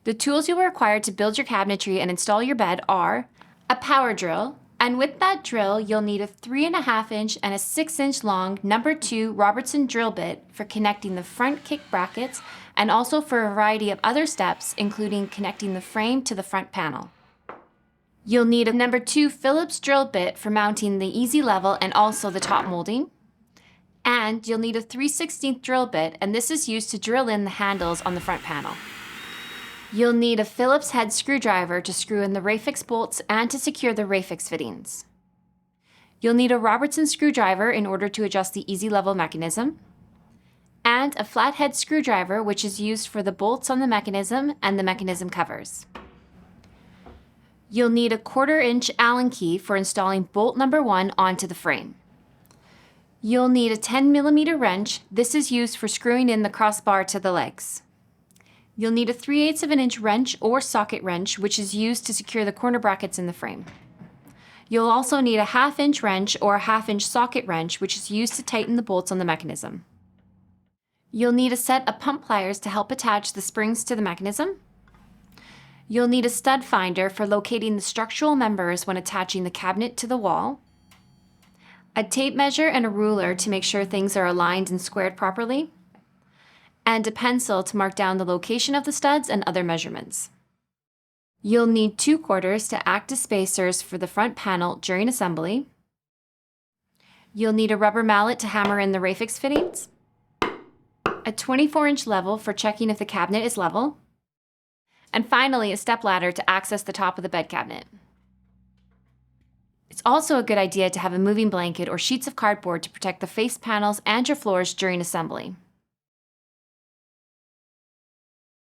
The tools you will require to build your cabinetry and install your bed are a power drill, and with that drill, you'll need a 3.5-inch and a 6-inch long No. 2 Robertson drill bit for connecting the front kick brackets and also for a variety of other steps, including connecting the frame to the front panel. You'll need a No. 2 Phillips drill bit for mounting the easy level and also the top molding. And you'll need a 3/16 drill bit, and this is used to drill in the handles on the front panel. You'll need a Phillips head screwdriver to screw in the Rayfix bolts and to secure the Rayfix fittings. You'll need a Robertson screwdriver in order to adjust the easy level mechanism, and a flathead screwdriver, which is used for the bolts on the mechanism and the mechanism covers. You'll need a 1/4-inch Allen key for installing bolt No. 1 onto the frame. You'll need a 10mm wrench. This is used for screwing in the crossbar to the legs. You'll need a 3/8 of an inch wrench or socket wrench, which is used to secure the corner brackets in the frame. You'll also need a 1/2-inch wrench or a 1/2-inch socket wrench, which is used to tighten the bolts on the mechanism. You'll need a set of pump pliers to help attach the springs to the mechanism. You'll need a stud finder for locating the structural members when attaching the cabinet to the wall, a tape measure and a ruler to make sure things are aligned and squared properly, and a pencil to mark down the location of the studs and other measurements. You'll need 2 quarters to act as spacers for the front panel during assembly. You'll need a rubber mallet to hammer in the Rayfix fittings, a 24-inch level for checking if the cabinet is level, and finally a stepladder to access the top of the bed cabinet. It's also a good idea to have a moving blanket or sheets of cardboard to protect the face panels and your floors during assembly.